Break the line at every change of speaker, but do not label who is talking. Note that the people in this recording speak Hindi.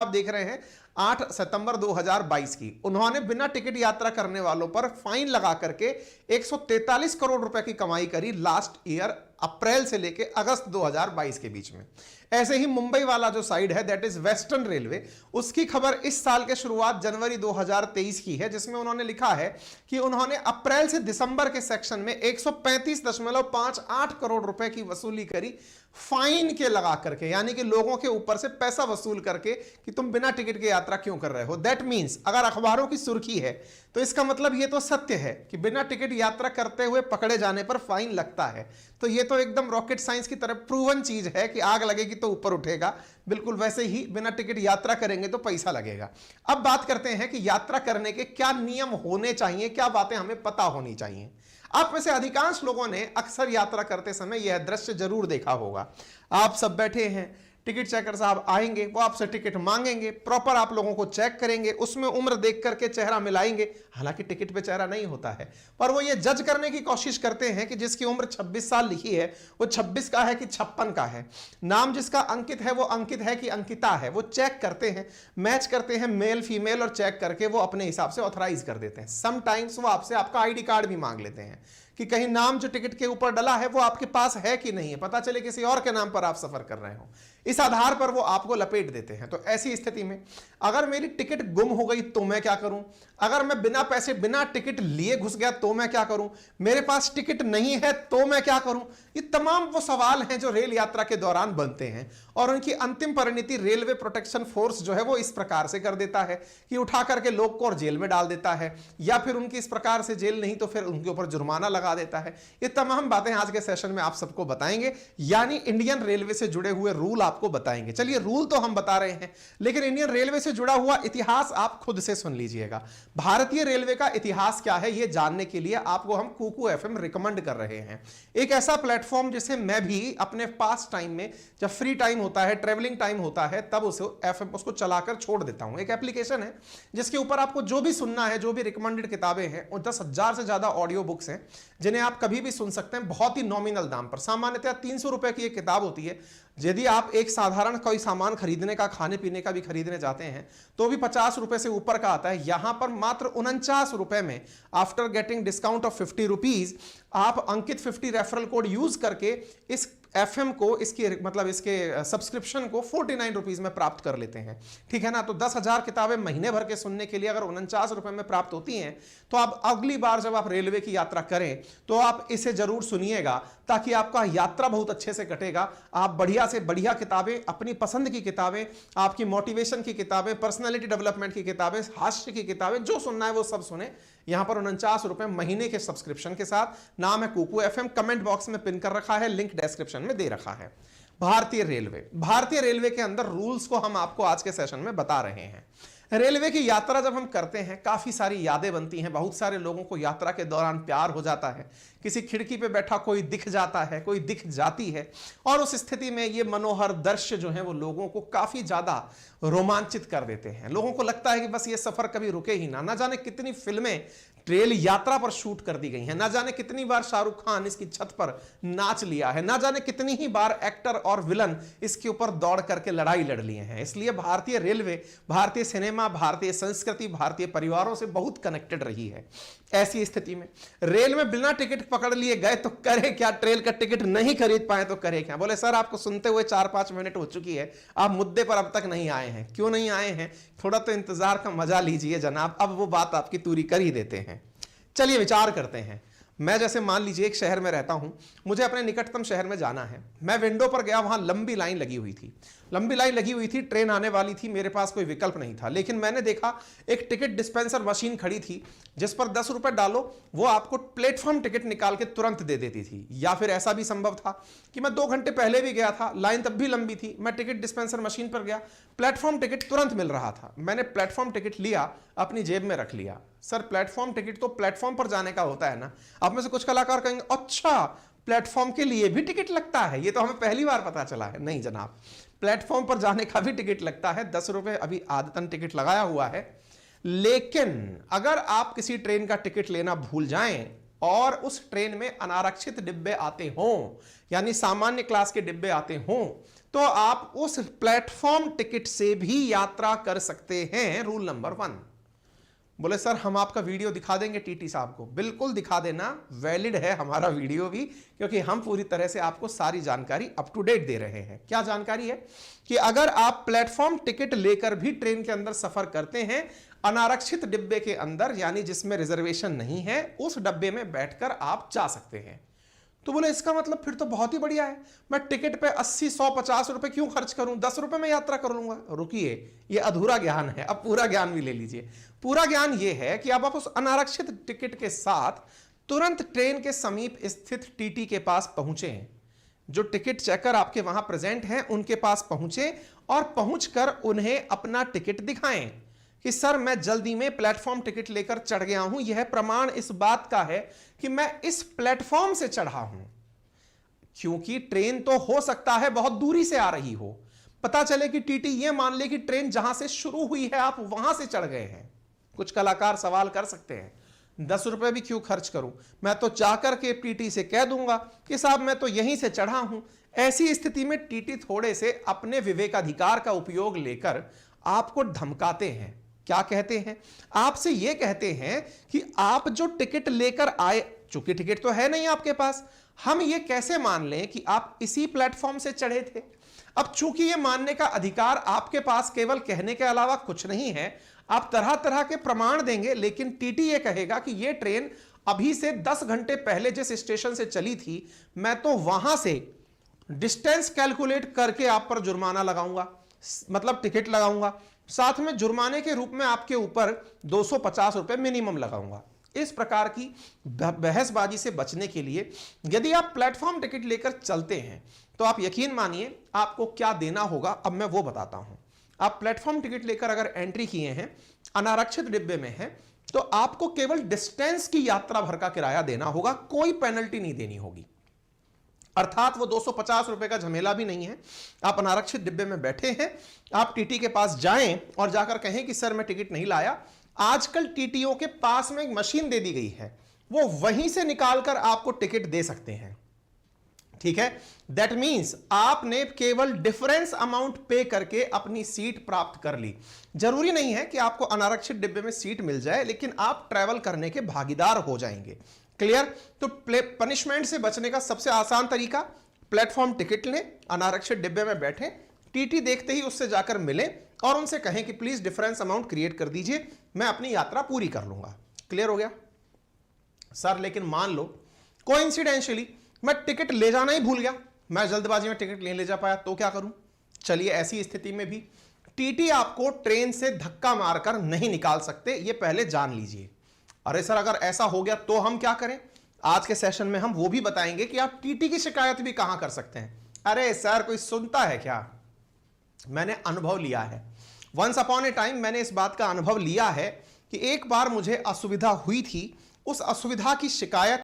आप देख रहे हैं 8 सितंबर 2022 की, उन्होंने बिना टिकट यात्रा करने वालों पर फाइन लगा करके 143 करोड़ रुपए की कमाई करी लास्ट ईयर अप्रैल से लेके अगस्त 2022 के बीच में। ऐसे ही मुंबई वाला जो साइड है दैट इज वेस्टर्न रेलवे, उसकी खबर इस साल के शुरुआत जनवरी 2023 की है, जिसमें उन्होंने लिखा है कि उन्होंने अप्रैल से दिसंबर के सेक्शन में 135.58 करोड़ रुपए की वसूली करी फाइन के लगा करके, यानी कि लोगों के ऊपर से पैसा वसूल करके कि तुम बिना टिकट के यात्रा क्यों कर रहे हो। दैट मींस अगर अखबारों की सुर्खी है तो इसका मतलब ये तो सत्य है कि बिना टिकट यात्रा करते हुए पकड़े जाने पर फाइन लगता है। तो ये तो एकदम रॉकेट साइंस की तरह प्रूवन चीज है कि आग लगेगी तो ऊपर उठेगा, बिल्कुल वैसे ही बिना टिकट यात्रा करेंगे तो पैसा लगेगा। अब बात करते हैं कि यात्रा करने के क्या नियम होने चाहिए, क्या बातें हमें पता होनी चाहिए। आप में से अधिकांश लोगों ने अक्सर यात्रा करते समय यह दृश्य जरूर देखा होगा। आप सब बैठे हैं, टिकट चेकर साहब आएंगे, वो आपसे टिकट मांगेंगे, प्रॉपर आप लोगों को चेक करेंगे, उसमें उम्र देख करके चेहरा मिलाएंगे। हालांकि टिकट पे चेहरा नहीं होता है, पर वो ये जज करने की कोशिश करते हैं कि जिसकी उम्र 26 साल लिखी है वो 26 का है कि 56 का है, नाम जिसका अंकित है वो अंकित है कि अंकिता है। वो चेक करते हैं, मैच करते हैं मेल फीमेल, और चेक करके वो अपने हिसाब से ऑथराइज कर देते हैं। समटाइम्स वो आपसे आपका आईडी कार्ड भी मांग लेते हैं कि कहीं नाम जो टिकट के ऊपर डला है वो आपके पास है कि नहीं है, पता चले किसी और के नाम पर आप सफर कर रहे हो। इस आधार पर वो आपको लपेट देते हैं। तो ऐसी स्थिति में अगर मेरी टिकट गुम हो गई तो मैं क्या करूं, अगर मैं बिना पैसे बिना टिकट लिए घुस गया तो मैं क्या करूं, मेरे पास टिकट नहीं है तो मैं क्या करूं, ये तमाम वो सवाल हैं जो रेल यात्रा के दौरान बनते हैं। और उनकी अंतिम परिणति रेलवे प्रोटेक्शन फोर्स जो है वो इस प्रकार से कर देता है कि उठा करके लोग को और जेल में डाल देता है, या फिर उनकी इस प्रकार से जेल नहीं तो फिर उनके ऊपर जुर्माना लगा देता है। ये तमाम बातें आज के सेशन में आप सबको बताएंगे, यानी इंडियन रेलवे से जुड़े हुए रूल आपको बताएंगे। चलिए, रूल तो हम बता रहे हैं, लेकिन इंडियन रेलवे से जुड़ा हुआ इतिहास आप खुद से सुन लीजिएगा। भारतीय रेलवे का इतिहास क्या है ये जानने के लिए आपको हम कुकू एफएम रिकमेंड कर रहे हैं। एक ऐसा प्लेटफॉर्म जिसे मैं भी अपने पास टाइम में, जब फ्री टाइम होता है, ट्रेवलिंग टाइम होता है, तब उसे एफएम उसको चलाकर छोड़ देता हूं। एक एप्लीकेशन है जिसके ऊपर आपको जो भी सुनना है, जो भी रिकमेंडेड किताबें हैं, और 10,000 से ज्यादा ऑडियो बुक्स हैं जिन्हें आप कभी भी सुन सकते हैं बहुत ही नॉमिनल दाम पर। सामान्यतः 300 रुपए की एक किताब होती है। यदि आप एक साधारण कोई सामान खरीदने का, खाने पीने का भी खरीदने जाते हैं तो भी 50 रुपए से ऊपर का आता है। यहां पर मात्र 49 रुपए में, after getting discount of 50 rupees, आप अंकित 50 रेफरल कोड यूज करके इस एफएम को, इसके मतलब इसके सब्सक्रिप्शन को 49 रुपीज में प्राप्त कर लेते हैं। ठीक है ना। तो 10,000 किताबें महीने भर के सुनने के लिए अगर 49 रुपए में प्राप्त होती हैं, तो आप अगली बार जब आप रेलवे की यात्रा करें तो आप इसे जरूर सुनिएगा, ताकि आपका यात्रा बहुत अच्छे से कटेगा। आप बढ़िया से बढ़िया किताबें, अपनी पसंद की किताबें, आपकी मोटिवेशन की किताबें, पर्सनैलिटी डेवलपमेंट की किताबें, हास्य की किताबें, जो सुनना है वो सब सुने। यहां पर 49 रुपए महीने के सब्सक्रिप्शन के साथ। नाम है कुकू एफएम, कमेंट बॉक्स में पिन कर रखा है, लिंक डिस्क्रिप्शन में दे रखा है। भारतीय रेलवे के अंदर रूल्स को हम आपको आज के सेशन में बता रहे हैं। रेलवे की यात्रा जब हम करते हैं, काफी सारी यादें बनती हैं। बहुत सारे लोगों को यात्रा के दौरान प्यार हो जाता है, किसी खिड़की पे बैठा कोई दिख जाता है, कोई दिख जाती है, और उस स्थिति में ये मनोहर दृश्य जो है वो लोगों को काफी ज्यादा रोमांचित कर देते हैं। लोगों को लगता है कि बस ये सफर कभी रुके ही ना जाने कितनी फिल्में रेल यात्रा पर शूट कर दी गई हैं, ना जाने कितनी बार शाहरुख खान इसकी छत पर नाच लिया है, ना जाने कितनी ही बार एक्टर और विलन इसके ऊपर दौड़ करके लड़ाई लड़ लिए हैं। इसलिए भारतीय रेलवे, भारतीय सिनेमा, भारतीय संस्कृति, भारतीय परिवारों से बहुत कनेक्टेड रही है। ऐसी स्थिति में रेल में बिना टिकट पकड़ लिए गए तो करे क्या, ट्रेन का टिकट नहीं खरीद पाए तो करे क्या। बोले सर आपको सुनते हुए 4-5 मिनट हो चुकी है, आप मुद्दे पर अब तक नहीं आए हैं। क्यों नहीं आए हैं, थोड़ा तो इंतजार का मजा लीजिए जनाब, अब वो बात आपकी पूरी कर ही देते हैं। चलिए विचार करते हैं। मैं जैसे मान लीजिए एक शहर में रहता हूं, मुझे अपने निकटतम शहर में जाना है। मैं विंडो पर गया, वहां लंबी लाइन लगी हुई थी, ट्रेन आने वाली थी, मेरे पास कोई विकल्प नहीं था। लेकिन मैंने देखा एक टिकट डिस्पेंसर मशीन खड़ी थी, जिस पर 10 रुपए डालो वो आपको प्लेटफॉर्म टिकट निकाल के तुरंत दे देती थी। या फिर ऐसा भी संभव था कि मैं 2 घंटे पहले भी गया था, लाइन तब भी लंबी थी, मैं टिकट डिस्पेंसर मशीन पर गया, प्लेटफॉर्म टिकट तुरंत मिल रहा था। मैंने प्लेटफॉर्म टिकट लिया, अपनी जेब में रख लिया। सर प्लेटफॉर्म टिकट तो प्लेटफॉर्म पर जाने का होता है ना। आप में से कुछ कलाकार कहेंगे अच्छा प्लेटफॉर्म के लिए भी टिकट लगता है, ये तो हमें पहली बार पता चला है। नहीं जनाब, प्लेटफॉर्म पर जाने का भी टिकट लगता है। 10 रुपए अभी आदतन टिकट लगाया हुआ है। लेकिन अगर आप किसी ट्रेन का टिकट लेना भूल जाएं और उस ट्रेन में अनारक्षित डिब्बे आते हों, यानी सामान्य क्लास के डिब्बे आते हों, तो आप उस प्लेटफॉर्म टिकट से भी यात्रा कर सकते हैं। Rule number 1। बोले सर हम आपका वीडियो दिखा देंगे टीटी साहब को। बिल्कुल दिखा देना, वैलिड है हमारा वीडियो भी, क्योंकि हम पूरी तरह से आपको सारी जानकारी अप टू डेट दे रहे हैं। क्या जानकारी है कि अगर आप प्लेटफॉर्म टिकट लेकर भी ट्रेन के अंदर सफर करते हैं, अनारक्षित डिब्बे के अंदर, यानी जिसमें रिजर्वेशन नहीं है, उस डब्बे में बैठकर आप जा सकते हैं। तो बोले इसका मतलब फिर तो बहुत ही बढ़िया है, मैं टिकट पे 80, 100, 50 रुपए क्यों खर्च करूं, 10 रुपए में यात्रा कर लूंगा। रुकिए, ये अधूरा ज्ञान है, अब पूरा ज्ञान भी ले लीजिए। पूरा ज्ञान ये है कि अब आप उस अनारक्षित टिकट के साथ तुरंत ट्रेन के समीप स्थित टीटी के पास पहुंचे हैं, जो टिकट चेकर आपके वहां प्रेजेंट हैं उनके पास पहुंचे और पहुंचकर उन्हें अपना टिकट दिखाएं कि सर मैं जल्दी में प्लेटफॉर्म टिकट लेकर चढ़ गया हूं, यह प्रमाण इस बात का है कि मैं इस प्लेटफॉर्म से चढ़ा हूं। क्योंकि ट्रेन तो हो सकता है बहुत दूरी से आ रही हो, पता चले कि टीटी यह मान ले कि ट्रेन जहां से शुरू हुई है आप वहां से चढ़ गए हैं। कुछ कलाकार सवाल कर सकते हैं 10 रुपए भी क्यों खर्च करूं, मैं तो जाकर के टीटी से कह दूंगा कि साहब मैं तो यहीं से चढ़ा हूं। ऐसी स्थिति में टीटी थोड़े से अपने विवेकाधिकार का उपयोग लेकर आपको धमकाते हैं। क्या कहते हैं, आपसे यह कहते हैं कि आप जो टिकट लेकर आए, चूंकि टिकट तो है नहीं आपके पास, हम ये कैसे मान लें कि आप इसी प्लेटफॉर्म से चढ़े थे। अब चूंकि ये मानने का अधिकार आपके पास केवल कहने के अलावा कुछ नहीं है, आप तरह तरह के प्रमाण देंगे, लेकिन टीटी ये कहेगा कि ये ट्रेन अभी से 10 घंटे पहले जिस स्टेशन से चली थी, मैं तो वहां से डिस्टेंस कैलकुलेट करके आप पर जुर्माना लगाऊंगा, मतलब टिकट लगाऊंगा, साथ में जुर्माने के रूप में आपके ऊपर 250 रुपए मिनिमम लगाऊंगा। इस प्रकार की बहसबाजी से बचने के लिए यदि आप प्लेटफॉर्म टिकट लेकर चलते हैं तो आप यकीन मानिए आपको क्या देना होगा, अब मैं वो बताता हूं। आप प्लेटफॉर्म टिकट लेकर अगर एंट्री किए हैं, अनारक्षित डिब्बे में हैं, तो आपको केवल डिस्टेंस की यात्रा भर का किराया देना होगा, कोई पेनल्टी नहीं देनी होगी। अर्थात वो 250 रुपए का झमेला भी नहीं है। आप अनारक्षित डिब्बे में बैठे हैं, आप टीटी के पास जाएं और जाकर कहें कि सर मैं टिकट नहीं लाया। आजकल टीटीओ के पास में एक मशीन दे दी गई है, वो वहीं से निकालकर आपको टिकट दे सकते हैं। ठीक है, दैट मींस आपने केवल डिफरेंस अमाउंट पे करके अपनी सीट प्राप्त कर ली। जरूरी नहीं है कि आपको अनारक्षित डिब्बे में सीट मिल जाए, लेकिन आप ट्रैवल करने के भागीदार हो जाएंगे। क्लियर? तो पनिशमेंट से बचने का सबसे आसान तरीका, प्लेटफॉर्म टिकट लें, अनारक्षित डिब्बे में बैठे, टीटी देखते ही उससे जाकर मिले और उनसे कहें कि प्लीज डिफरेंस अमाउंट क्रिएट कर दीजिए, मैं अपनी यात्रा पूरी कर लूंगा। क्लियर हो गया सर? लेकिन मान लो कोइंसिडेंशियली मैं टिकट ले जाना ही भूल गया, मैं जल्दबाजी में टिकट नहीं ले जा पाया, तो क्या करूं? चलिए ऐसी स्थिति में भी टीटी आपको ट्रेन से धक्का मारकर नहीं निकाल सकते, ये पहले जान लीजिए। अरे सर अगर ऐसा हो गया तो हम क्या करें? आज के सेशन में हम वो भी बताएंगे कि आप टीटी की शिकायत भी कहां कर सकते हैं। अरे सर कोई सुनता है क्या? मैंने अनुभव लिया है, वंस अपॉन ए टाइम मैंने इस बात का अनुभव लिया है कि एक बार मुझे असुविधा हुई थी, उस असुविधा की शिकायत